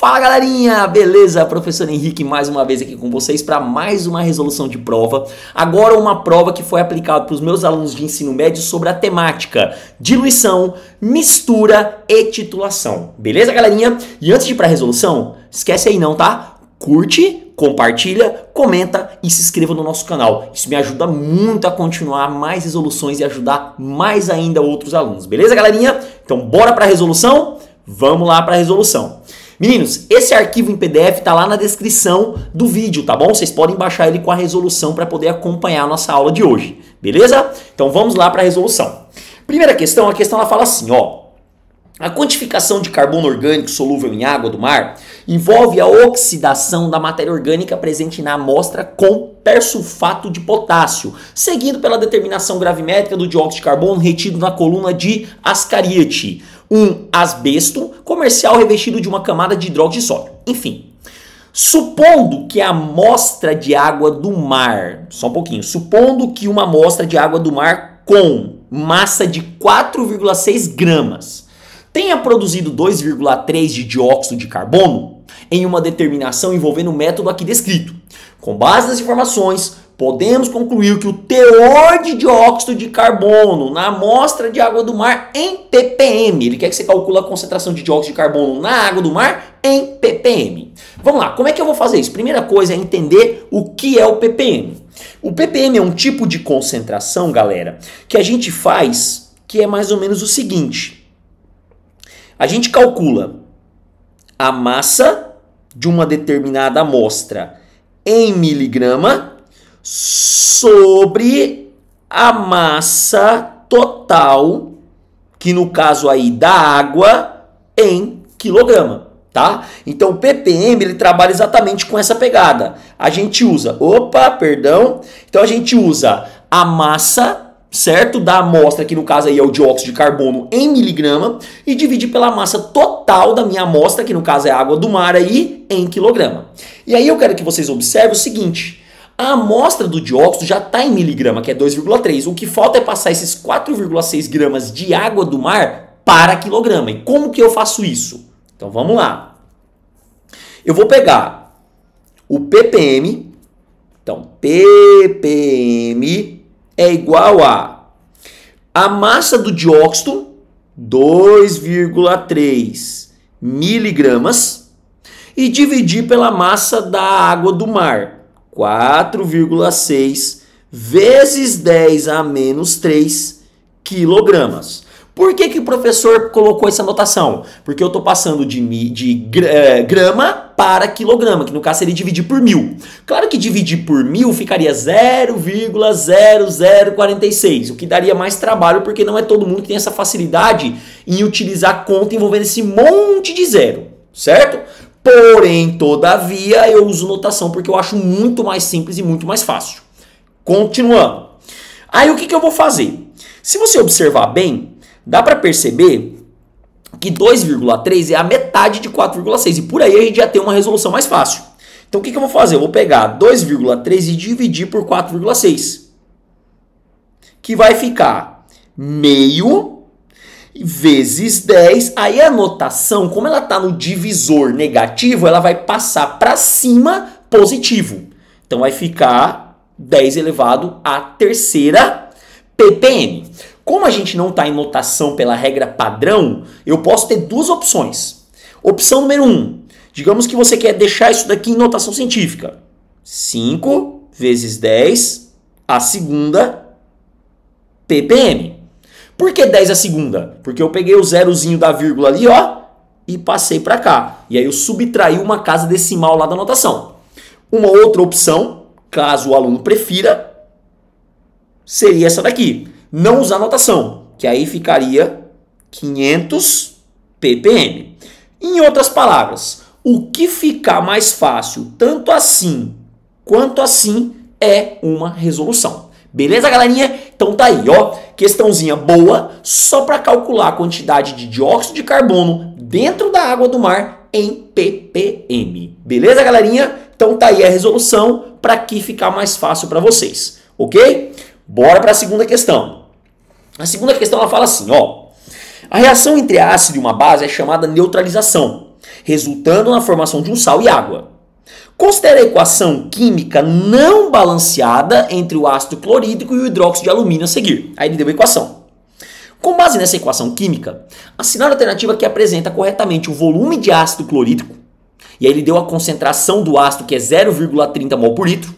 Fala galerinha, beleza? Professor Henrique mais uma vez aqui com vocês para mais uma resolução de prova. Agora uma prova que foi aplicada para os meus alunos de ensino médio sobre a temática diluição, mistura e titulação. Beleza galerinha? E antes de ir para a resolução, esquece aí não, tá? Curte, compartilha, comenta e se inscreva no nosso canal. Isso me ajuda muito a continuar mais resoluções e ajudar mais ainda outros alunos. Beleza galerinha? Então bora para a resolução? Vamos lá para a resolução. Meninos, esse arquivo em PDF está lá na descrição do vídeo, tá bom? Vocês podem baixar ele com a resolução para poder acompanhar a nossa aula de hoje, beleza? Então vamos lá para a resolução. Primeira questão, a questão ela fala assim, ó. A quantificação de carbono orgânico solúvel em água do mar envolve a oxidação da matéria orgânica presente na amostra com persulfato de potássio, seguido pela determinação gravimétrica do dióxido de carbono retido na coluna de Ascariate, um asbesto comercial revestido de uma camada de hidróxido de sódio. Enfim, supondo que a amostra de água do mar, só um pouquinho, supondo que uma amostra de água do mar com massa de 4,6 gramas tenha produzido 2,3 de dióxido de carbono em uma determinação envolvendo o método aqui descrito. Com base nas informações, podemos concluir que o teor de dióxido de carbono na amostra de água do mar em ppm, ele quer que você calcule a concentração de dióxido de carbono na água do mar em ppm. Vamos lá, como é que eu vou fazer isso? Primeira coisa é entender o que é o ppm. O ppm é um tipo de concentração, galera, que a gente faz, que é mais ou menos o seguinte. A gente calcula a massa de uma determinada amostra em miligrama sobre a massa total, que no caso aí da água, em quilograma, tá? Então o ppm ele trabalha exatamente com essa pegada. A gente usa, então a gente usa a massa, certo? Da amostra, que no caso aí é o dióxido de carbono em miligrama, e dividir pela massa total da minha amostra, que no caso é a água do mar aí, em quilograma. E aí eu quero que vocês observem o seguinte, a amostra do dióxido já está em miligrama, que é 2,3. O que falta é passar esses 4,6 gramas de água do mar para quilograma. E como que eu faço isso? Então vamos lá. Eu vou pegar o ppm, então ppm é igual a massa do dióxido, 2,3 miligramas, e dividir pela massa da água do mar, 4,6 vezes 10 a menos 3 quilogramas. Por que que o professor colocou essa notação? Porque eu estou passando de grama para quilograma, que no caso seria dividir por 1000. Claro que dividir por 1000 ficaria 0,0046, o que daria mais trabalho, porque não é todo mundo que tem essa facilidade em utilizar conta envolvendo esse monte de zero, certo? Porém, todavia, eu uso notação porque eu acho muito mais simples e muito mais fácil. Continuando. Aí o que eu vou fazer? Se você observar bem, dá para perceber que 2,3 é a metade de 4,6 e por aí a gente já tem uma resolução mais fácil. Então o que eu vou fazer? Eu vou pegar 2,3 e dividir por 4,6, que vai ficar meio vezes 10. Aí a notação, como ela está no divisor negativo, ela vai passar para cima positivo. Então vai ficar 10 elevado à terceira ppm. Como a gente não está em notação pela regra padrão, eu posso ter duas opções. Opção número 1, digamos que você quer deixar isso daqui em notação científica. 5 vezes 10 a segunda ppm. Por que 10 a segunda? Porque eu peguei o zerozinho da vírgula ali, ó, e passei para cá. E aí eu subtraí uma casa decimal lá da notação. Uma outra opção, caso o aluno prefira, seria essa daqui. Não usar notação, que aí ficaria 500 ppm. Em outras palavras, o que ficar mais fácil, tanto assim quanto assim, é uma resolução. Beleza, galerinha? Então tá aí, ó, questãozinha boa, só para calcular a quantidade de dióxido de carbono dentro da água do mar em ppm. Beleza, galerinha? Então tá aí a resolução para que ficar mais fácil para vocês, ok? Bora para a segunda questão. A segunda questão ela fala assim, ó, a reação entre ácido e uma base é chamada neutralização. resultando na formação de um sal e água. Considere a equação química não balanceada entre o ácido clorídrico e o hidróxido de alumínio a seguir. Aí ele deu a equação. Com base nessa equação química, assinale a alternativa que apresenta corretamente o volume de ácido clorídrico, e aí ele deu a concentração do ácido, que é 0,30 mol por litro,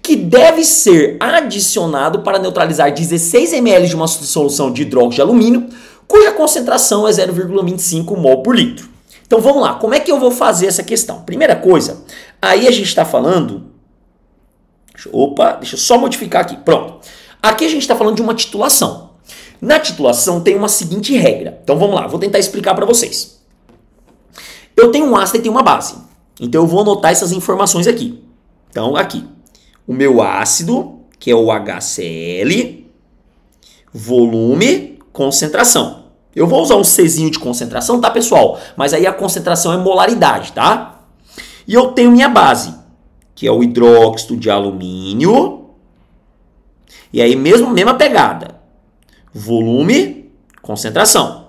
que deve ser adicionado para neutralizar 16 ml de uma solução de hidróxido de alumínio, cuja concentração é 0,25 mol por litro. Então vamos lá, como é que eu vou fazer essa questão? Primeira coisa, aí a gente está falando... deixa eu só modificar aqui. Pronto. Aqui a gente está falando de uma titulação. Na titulação tem uma seguinte regra. Então vamos lá, vou tentar explicar para vocês. Eu tenho um ácido e tenho uma base. Então eu vou anotar essas informações aqui. Então aqui, o meu ácido, que é o HCl, volume, concentração. Eu vou usar um Czinho de concentração, tá, pessoal? Mas aí a concentração é molaridade, tá? E eu tenho minha base, que é o hidróxido de alumínio. E aí mesma pegada. Volume, concentração.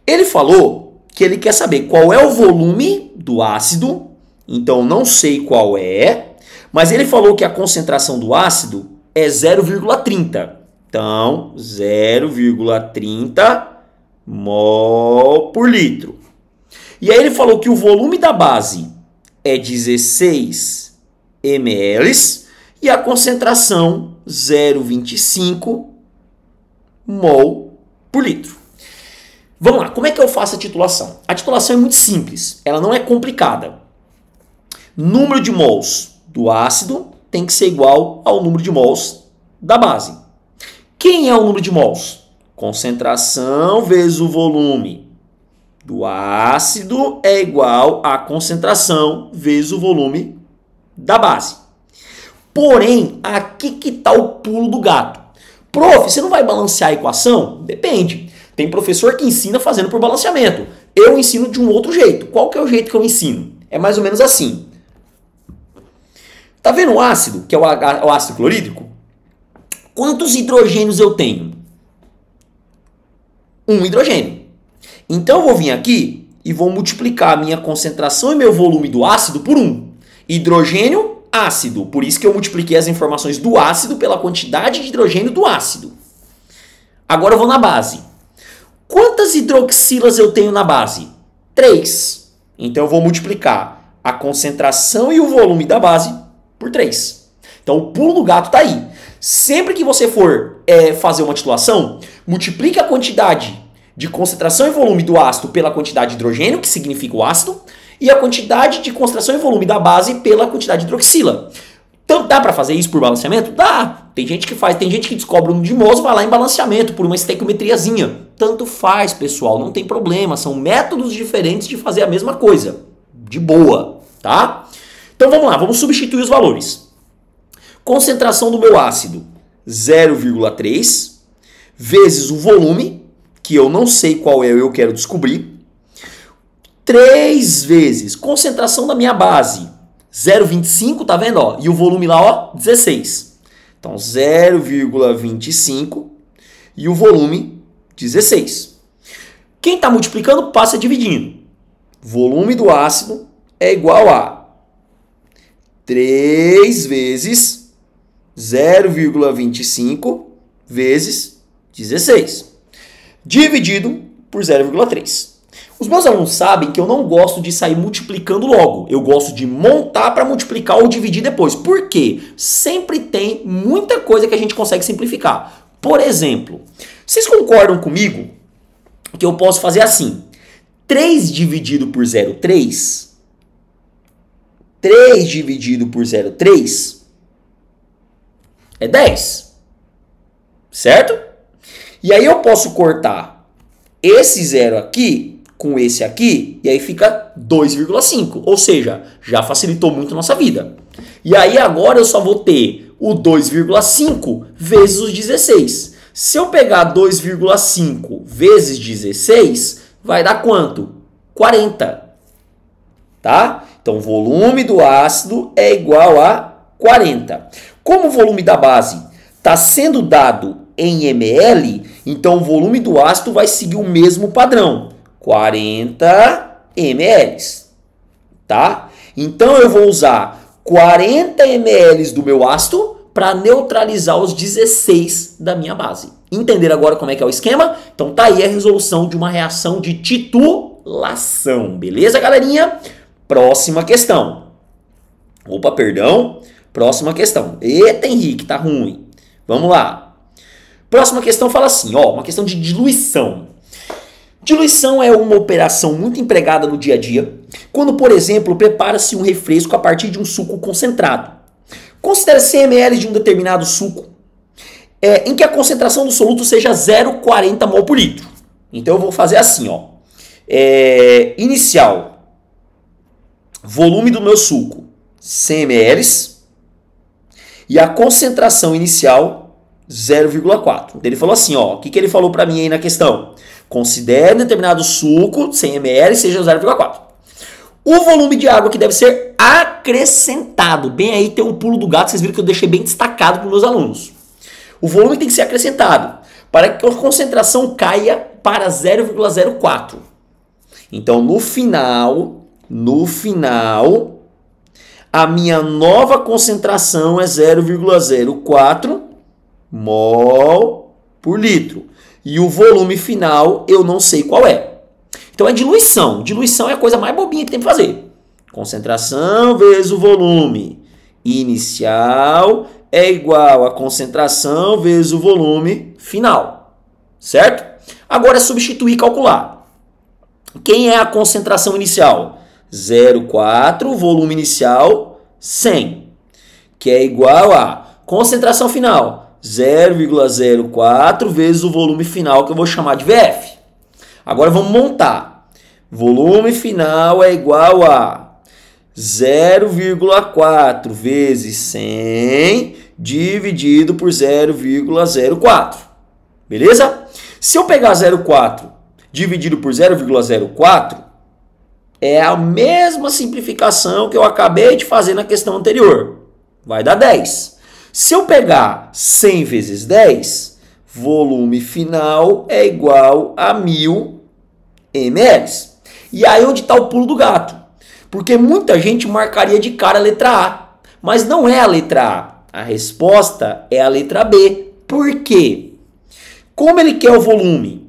Ele falou que ele quer saber qual é o volume do ácido. Então não sei qual é. Mas ele falou que a concentração do ácido é 0,30. Então, 0,30 mol por litro. E aí ele falou que o volume da base é 16 ml e a concentração 0,25 mol por litro. Vamos lá, como é que eu faço a titulação? A titulação é muito simples, ela não é complicada. Número de mols do ácido tem que ser igual ao número de mols da base. Quem é o número de mols? Concentração vezes o volume do ácido é igual a concentração vezes o volume da base. Porém, aqui que está o pulo do gato. Prof, você não vai balancear a equação? Depende. Tem professor que ensina fazendo por balanceamento. Eu ensino de um outro jeito. Qual que é o jeito que eu ensino? É mais ou menos assim. Tá vendo o ácido, que é o ácido clorídrico? Quantos hidrogênios eu tenho? Um hidrogênio. Então eu vou vir aqui e vou multiplicar a minha concentração e meu volume do ácido por 1. Hidrogênio, ácido. Por isso que eu multipliquei as informações do ácido pela quantidade de hidrogênio do ácido. Agora eu vou na base. Quantas hidroxilas eu tenho na base? 3. Então eu vou multiplicar a concentração e o volume da base por 3. Então o pulo do gato está aí. Sempre que você for fazer uma titulação, multiplique a quantidade de concentração e volume do ácido pela quantidade de hidrogênio, que significa o ácido, e a quantidade de concentração e volume da base pela quantidade de hidroxila. Então dá para fazer isso por balanceamento? Dá. Tem gente que faz, tem gente que descobre o número de mols e vai lá em balanceamento por uma estequiometriazinha. Tanto faz, pessoal, não tem problema. São métodos diferentes de fazer a mesma coisa. De boa, tá? Então vamos lá, vamos substituir os valores. Concentração do meu ácido, 0,3, vezes o volume, que eu não sei qual é, eu quero descobrir. 3 vezes concentração da minha base, 0,25, tá vendo? Ó? E o volume lá, ó, 16. Então, 0,25 e o volume, 16. Quem está multiplicando, passa dividindo. Volume do ácido é igual a 3 vezes 0,25 vezes 16, dividido por 0,3. Os meus alunos sabem que eu não gosto de sair multiplicando logo. Eu gosto de montar para multiplicar ou dividir depois. Por quê? Sempre tem muita coisa que a gente consegue simplificar. Por exemplo, vocês concordam comigo que eu posso fazer assim? 3 dividido por 0,3. 3 dividido por 0,3 é 10. Certo? E aí eu posso cortar esse 0 aqui com esse aqui, e aí fica 2,5. Ou seja, já facilitou muito a nossa vida. E aí agora eu só vou ter o 2,5 vezes os 16. Se eu pegar 2,5 vezes 16, vai dar quanto? 40. Tá? Então, o volume do ácido é igual a 40. Como o volume da base está sendo dado em ml, então o volume do ácido vai seguir o mesmo padrão. 40 ml, tá? Então eu vou usar 40 ml do meu ácido para neutralizar os 16 da minha base. Entenderam agora como é que é o esquema? Então tá aí a resolução de uma reação de titulação. Beleza, galerinha? Próxima questão. Opa, perdão. Próxima questão. Eita, Henrique, tá ruim. Vamos lá. Próxima questão fala assim, ó, uma questão de diluição. Diluição é uma operação muito empregada no dia a dia, quando, por exemplo, prepara-se um refresco a partir de um suco concentrado. Considere 100 ml de um determinado suco, em que a concentração do soluto seja 0,40 mol por litro. Então eu vou fazer assim, ó. Inicial, volume do meu suco, 100 ml, e a concentração inicial, 0,4. Ele falou assim, ó, o que ele falou para mim aí na questão? Considere determinado suco, 100 ml, seja 0,4. O volume de água que deve ser acrescentado. Bem aí tem um pulo do gato, vocês viram que eu deixei bem destacado para os meus alunos. O volume tem que ser acrescentado para que a concentração caia para 0,04. Então, no final, a minha nova concentração é 0,04 mol por litro. E o volume final eu não sei qual é. Então é diluição. Diluição é a coisa mais bobinha que tem que fazer. Concentração vezes o volume inicial é igual a concentração vezes o volume final. Certo? Agora é substituir e calcular. Quem é a concentração inicial? 0,4, volume inicial 100. Que é igual a concentração final 0,04 vezes o volume final, que eu vou chamar de VF. Agora vamos montar. Volume final é igual a 0,4 vezes 100 dividido por 0,04. Beleza? Se eu pegar 0,4 dividido por 0,04, é a mesma simplificação que eu acabei de fazer na questão anterior. Vai dar 10. Se eu pegar 100 vezes 10, volume final é igual a 1000 ml. E aí onde está o pulo do gato? Porque muita gente marcaria de cara a letra A, mas não é a letra A. A resposta é a letra B. Por quê? Como ele quer o volume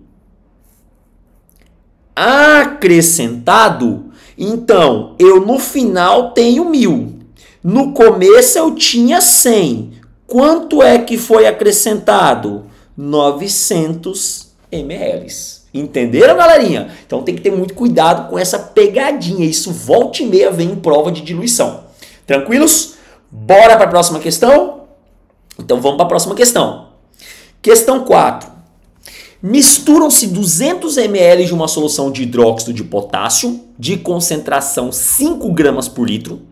acrescentado, então eu no final tenho 1000. No começo eu tinha 100. Quanto é que foi acrescentado? 900 ml. Entenderam, galerinha? Então tem que ter muito cuidado com essa pegadinha. Isso volta e meia vem em prova de diluição. Tranquilos? Bora para a próxima questão? Então vamos para a próxima questão. Questão 4. Misturam-se 200 ml de uma solução de hidróxido de potássio de concentração 5 gramas por litro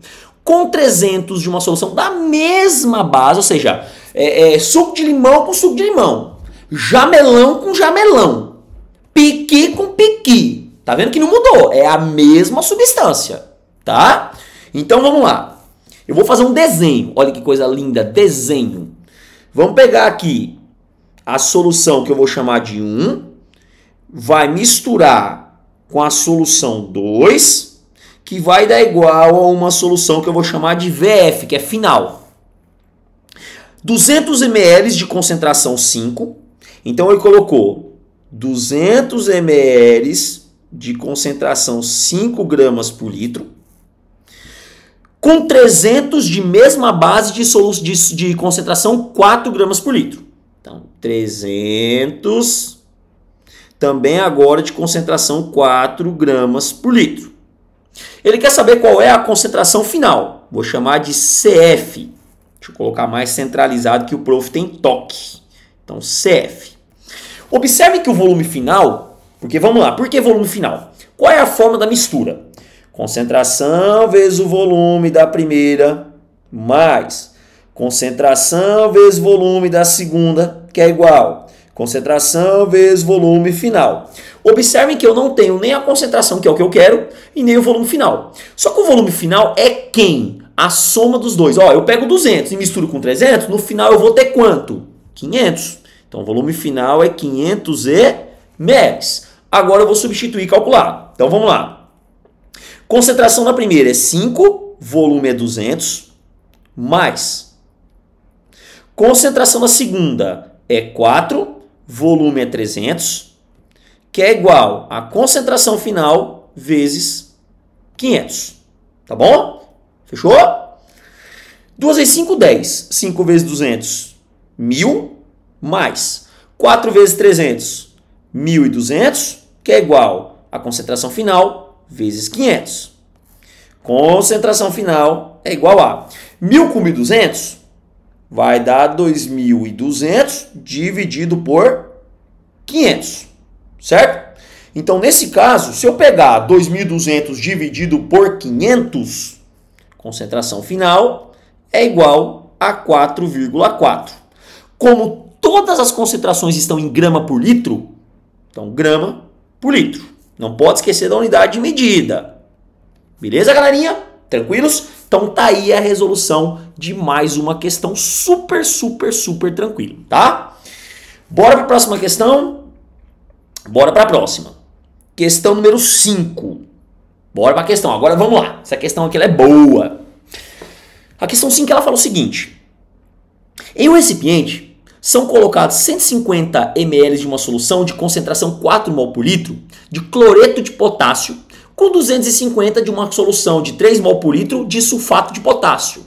com 300 de uma solução da mesma base, ou seja, suco de limão com suco de limão, jamelão com jamelão, piqui com piqui. Tá vendo que não mudou? É a mesma substância, tá? Então vamos lá. Eu vou fazer um desenho. Olha que coisa linda, desenho. Vamos pegar aqui a solução que eu vou chamar de 1, vai misturar com a solução 2, que vai dar igual a uma solução que eu vou chamar de VF, que é final. 200 ml de concentração 5, então ele colocou 200 ml de concentração 5 gramas por litro, com 300 de mesma base de concentração 4 gramas por litro. Então, 300 também agora de concentração 4 gramas por litro. Ele quer saber qual é a concentração final. Vou chamar de CF. Deixa eu colocar mais centralizado que o prof tem toque. Então, CF. Observe que o volume final, porque vamos lá, por que volume final? Qual é a forma da mistura? Concentração vezes o volume da primeira, mais concentração vezes volume da segunda, que é igual concentração vezes volume final. Observem que eu não tenho nem a concentração, que é o que eu quero, e nem o volume final. Só que o volume final é quem? A soma dos dois. Ó, eu pego 200 e misturo com 300, no final eu vou ter quanto? 500. Então o volume final é 500 ml. Agora eu vou substituir e calcular. Então vamos lá. Concentração na primeira é 5, volume é 200, mais. Concentração na segunda é 4, volume é 300, que é igual a concentração final vezes 500. Tá bom? Fechou? 2 vezes 5, 10. 5 vezes 200, 1.000, mais 4 vezes 300, 1.200, que é igual a concentração final vezes 500. Concentração final é igual a 1.000 com 1.200, vai dar 2.200 dividido por 500, certo? Então, nesse caso, se eu pegar 2.200 dividido por 500, concentração final é igual a 4,4. Como todas as concentrações estão em grama por litro, então grama por litro. Não pode esquecer da unidade de medida. Beleza, galerinha? Tranquilos? Então tá aí a resolução de mais uma questão super tranquilo, tá? Bora para a próxima questão? Bora para a próxima. Questão número 5. Bora para a questão. Agora vamos lá. Essa questão aqui ela é boa. A questão 5 ela fala o seguinte. Em um recipiente são colocados 150 ml de uma solução de concentração 4 mol por litro de cloreto de potássio com 250 de uma solução de 3 mol por litro de sulfato de potássio.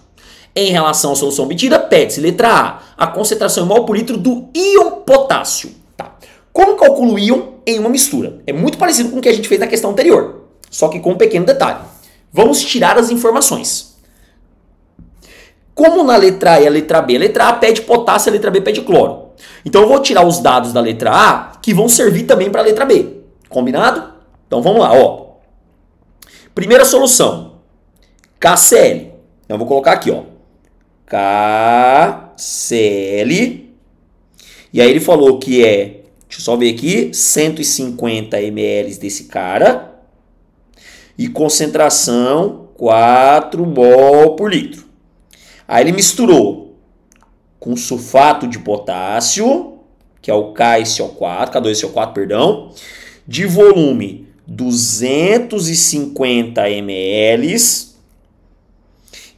Em relação à solução obtida, pede-se letra A concentração em mol por litro do íon potássio. Tá. Como calculo o íon em uma mistura? É muito parecido com o que a gente fez na questão anterior, só que com um pequeno detalhe. Vamos tirar as informações. Como na letra A e a letra A pede potássio e a letra B pede cloro. Então eu vou tirar os dados da letra A que vão servir também para a letra B. Combinado? Então vamos lá, ó. Primeira solução, KCl. Então eu vou colocar aqui, ó. KCl. E aí ele falou que é, deixa eu só ver aqui, 150 ml desse cara. E concentração 4 mol por litro. Aí ele misturou com sulfato de potássio, que é o KCO4, K2SO4, perdão, de volume 250 ml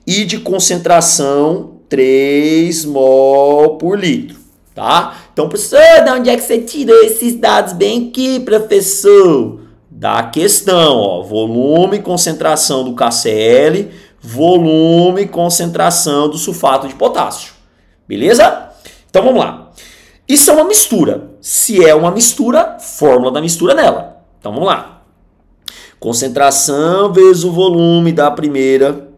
e de concentração 3 mol por litro, tá? Então, professor, de onde é que você tirou esses dados bem aqui, professor? Da questão, ó, volume e concentração do KCl, volume e concentração do sulfato de potássio. Beleza? Então vamos lá. Isso é uma mistura. Se é uma mistura, fórmula da mistura nela. Então vamos lá. Concentração vezes o volume da primeira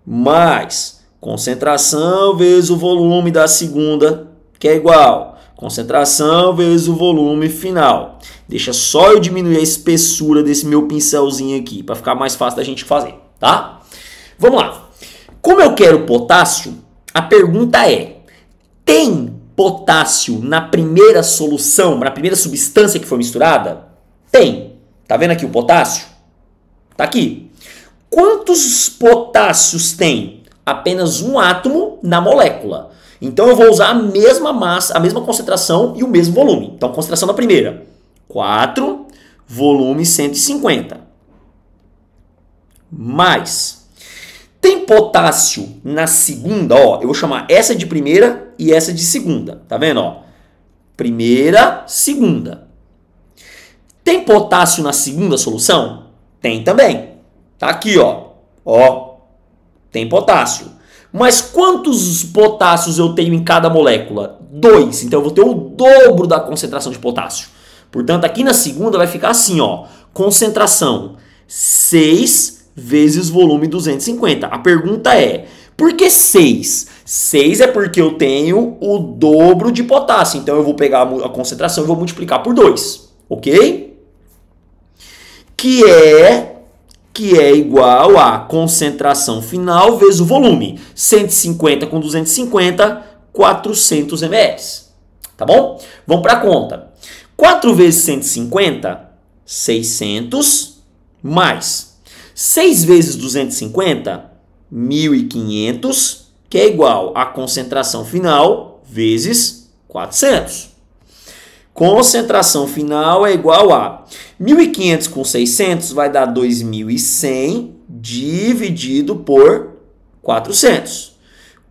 mais concentração vezes o volume da segunda, que é igual concentração vezes o volume final. Deixa só eu diminuir a espessura desse meu pincelzinho aqui, para ficar mais fácil da gente fazer, tá? Vamos lá. Como eu quero potássio, a pergunta é, tem potássio na primeira solução, na primeira substância que foi misturada? Tem. Tá vendo aqui o potássio? Tá aqui. Quantos potássios tem? Apenas um átomo na molécula. Então eu vou usar a mesma massa, a mesma concentração e o mesmo volume. Então, concentração na primeira, 4, volume 150. Mais. Tem potássio na segunda, ó, eu vou chamar essa de primeira e essa de segunda. Tá vendo, ó? Primeira, segunda. Tem potássio na segunda solução? Tem também. Tá aqui, ó. Ó, tem potássio. Mas quantos potássios eu tenho em cada molécula? 2. Então eu vou ter o dobro da concentração de potássio. Portanto, aqui na segunda vai ficar assim, ó. Concentração 6 vezes volume 250. A pergunta é, por que 6? 6 é porque eu tenho o dobro de potássio. Então eu vou pegar a concentração e vou multiplicar por 2. Ok? Que é igual a concentração final vezes o volume. 150 com 250, 400 ml. Tá bom? Vamos para a conta. 4 vezes 150, 600, mais 6 vezes 250, 1.500, que é igual a concentração final vezes 400. concentração final é igual a 1.500 com 600 vai dar 2.100 dividido por 400.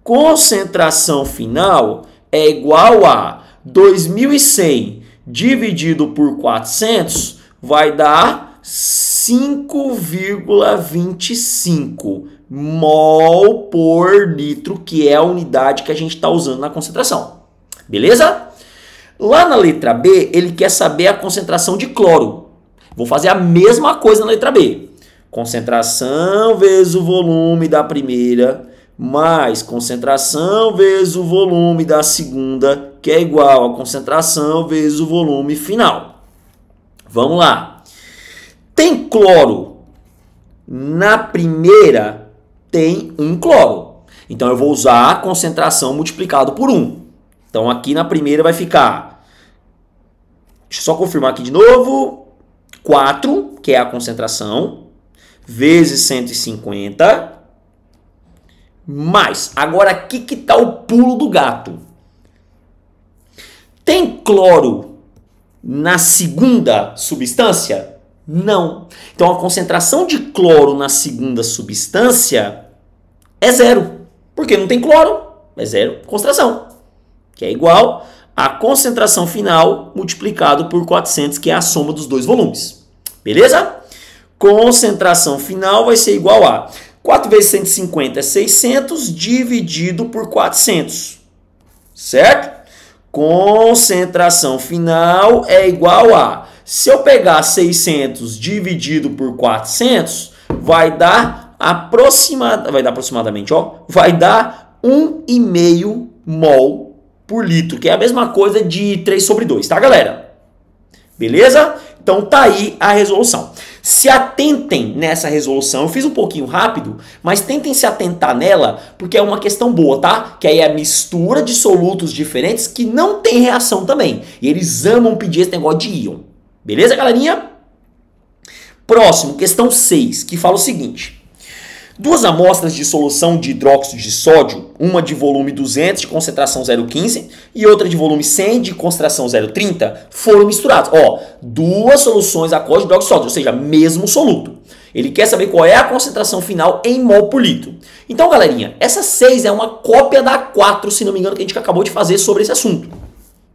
Concentração final é igual a 2.100 dividido por 400 vai dar 5,25 mol por litro, que é a unidade que a gente está usando na concentração. Beleza? Lá na letra B, ele quer saber a concentração de cloro. Vou fazer a mesma coisa na letra B. Concentração vezes o volume da primeira, mais concentração vezes o volume da segunda, que é igual a concentração vezes o volume final. Vamos lá. Tem cloro na primeira? Tem 1 cloro. Então, eu vou usar a concentração multiplicado por 1. Então, aqui na primeira vai ficar, deixa eu só confirmar aqui de novo, 4, que é a concentração, vezes 150, mais. Agora, aqui que está o pulo do gato. Tem cloro na segunda substância? Não. Então, a concentração de cloro na segunda substância é 0. Porque não tem cloro, é 0 concentração. Que é igual a concentração final multiplicado por 400, que é a soma dos dois volumes. Beleza? Concentração final vai ser igual a 4 vezes 150 é 600 dividido por 400. Certo? Concentração final é igual a, se eu pegar 600 dividido por 400, vai dar aproximadamente, vai dar 1,5 mol por litro, que é a mesma coisa de 3 sobre 2, tá, galera? Beleza? Então tá aí a resolução. Se atentem nessa resolução, eu fiz um pouquinho rápido, mas tentem se atentar nela, porque é uma questão boa, tá? Que aí é a mistura de solutos diferentes que não tem reação também. E eles amam pedir esse negócio de íon. Beleza, galerinha? Próximo, questão 6, que fala o seguinte. 2 amostras de solução de hidróxido de sódio, uma de volume 200 de concentração 0,15 e outra de volume 100 de concentração 0,30, foram misturadas. Ó, 2 soluções aquosas de hidróxido de sódio, ou seja, mesmo soluto. Ele quer saber qual é a concentração final em mol por litro. Então, galerinha, essa 6 é uma cópia da 4, se não me engano, que a gente acabou de fazer sobre esse assunto.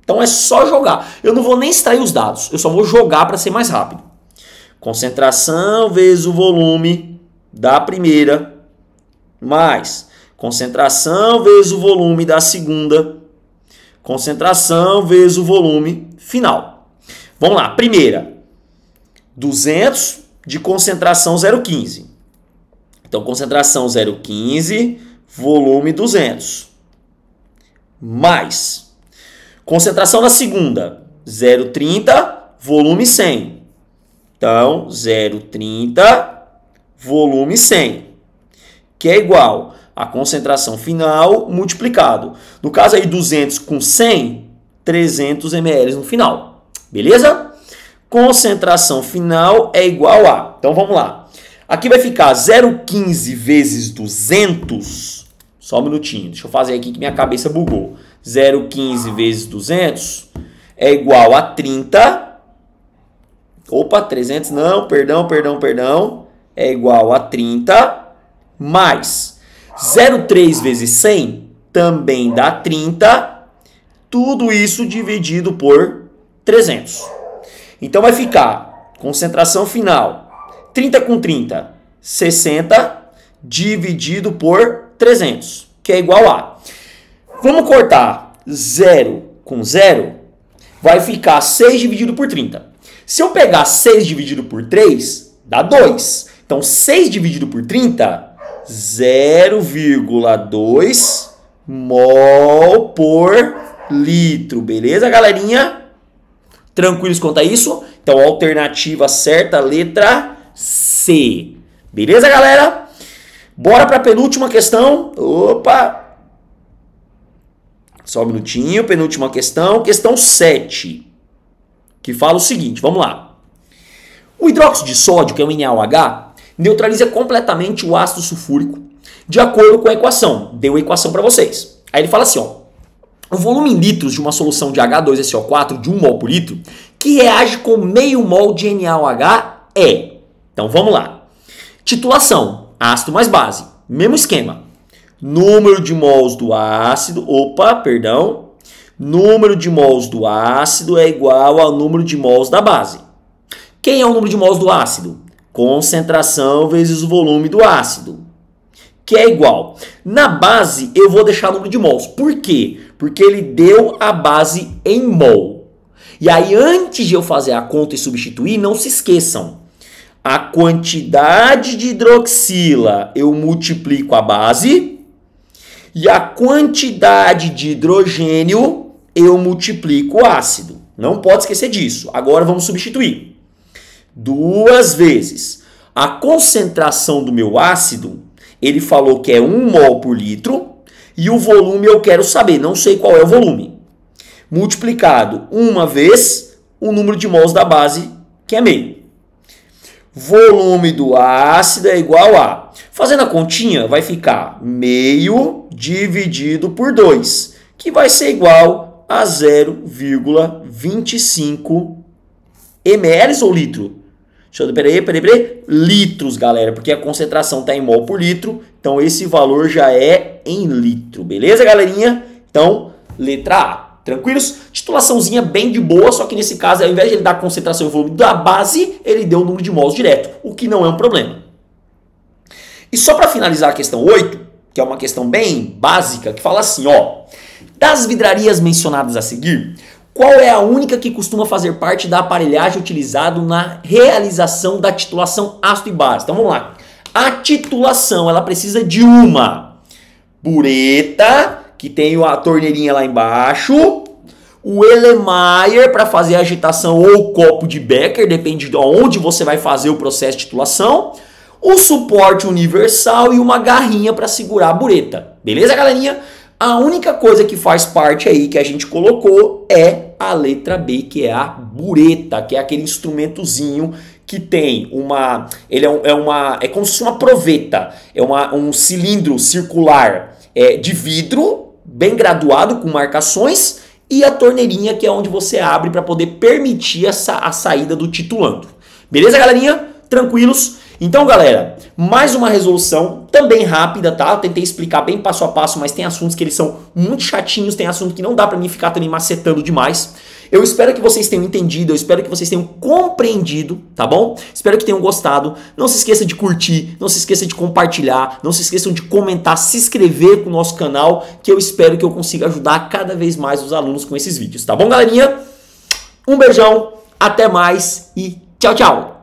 Então é só jogar. Eu não vou nem extrair os dados, eu só vou jogar para ser mais rápido. Concentração vezes o volume da primeira, mais concentração vezes o volume da segunda, concentração vezes o volume final. Vamos lá, primeira, 200 de concentração 0,15. Então, concentração 0,15, volume 200. Mais concentração na segunda, 0,30, volume 100. Então, 0,30, volume 100, que é igual a concentração final multiplicado. No caso aí, 200 com 100, 300 ml no final. Beleza? Concentração final é igual a... Então, vamos lá. Aqui vai ficar 0,15 vezes 200. Só um minutinho. Deixa eu fazer aqui que minha cabeça bugou. 0,15 vezes 200 é igual a 30. Opa, 300 não. Perdão. É igual a 30 mais 0,3 vezes 100 também dá 30. Tudo isso dividido por 300. Então vai ficar concentração final 30 com 30, 60 dividido por 300, que é igual a... Vamos cortar 0 com 0, vai ficar 6 dividido por 30. Se eu pegar 6 dividido por 3, dá 2. Então, 6 dividido por 30, 0,2 mol por litro. Beleza, galerinha? Tranquilos quanto a isso? Então, alternativa certa, letra C. Beleza, galera? Bora para a penúltima questão. Opa! Só um minutinho. Penúltima questão. Questão 7. Que fala o seguinte. Vamos lá. O hidróxido de sódio, que é o NaOH, neutraliza completamente o ácido sulfúrico de acordo com a equação. Deu a equação para vocês. Aí ele fala assim, ó. o volume em litros de uma solução de H2SO4 de 1 mol por litro que reage com meio mol de NaOH é... Então vamos lá. Titulação, ácido mais base. Mesmo esquema. Número de mols do ácido... Número de mols do ácido é igual ao número de mols da base. Quem é o número de mols do ácido? Concentração vezes o volume do ácido, que é igual. Na base, eu vou deixar o número de mols. Por quê? Porque ele deu a base em mol. E aí, antes de eu fazer a conta e substituir, não se esqueçam. A quantidade de hidroxila eu multiplico a base e a quantidade de hidrogênio eu multiplico o ácido. Não pode esquecer disso. Agora vamos substituir. 2 vezes a concentração do meu ácido, ele falou que é 1 mol por litro, e o volume eu quero saber, não sei qual é o volume. Multiplicado 1 vez o número de mols da base, que é meio. Volume do ácido é igual a... Fazendo a continha, vai ficar meio dividido por 2, que vai ser igual a 0,25 ml ou litro? Peraí. Litros, galera, porque a concentração está em mol por litro, então esse valor já é em litro, beleza, galerinha? Então, letra A, tranquilos? Titulaçãozinha bem de boa, só que nesse caso, ao invés de ele dar a concentração e volume da base, ele deu o número de mols direto, o que não é um problema. E só para finalizar a questão 8, que é uma questão bem básica, que fala assim, ó, das vidrarias mencionadas a seguir, qual é a única que costuma fazer parte da aparelhagem utilizada na realização da titulação ácido e base? Então vamos lá. A titulação, ela precisa de uma bureta, que tem a torneirinha lá embaixo, o Erlenmeyer para fazer a agitação ou copo de Becker, depende de onde você vai fazer o processo de titulação, o suporte universal e uma garrinha para segurar a bureta. Beleza, galerinha? A única coisa que faz parte aí que a gente colocou é a letra B, que é a bureta, que é aquele instrumentozinho que tem uma... É como se fosse uma proveta, é um cilindro circular de vidro, bem graduado, com marcações, e a torneirinha que é onde você abre para poder permitir a saída do titulando. Beleza, galerinha? Tranquilos? Então, galera, mais uma resolução, também rápida, tá? Eu tentei explicar bem passo a passo, mas tem assuntos que eles são muito chatinhos, tem assunto que não dá pra mim ficar também macetando demais. Eu espero que vocês tenham entendido, eu espero que vocês tenham compreendido, tá bom? Espero que tenham gostado. Não se esqueça de curtir, não se esqueça de compartilhar, não se esqueçam de comentar, se inscrever pro nosso canal, que eu espero que eu consiga ajudar cada vez mais os alunos com esses vídeos, tá bom, galerinha? Um beijão, até mais e tchau, tchau!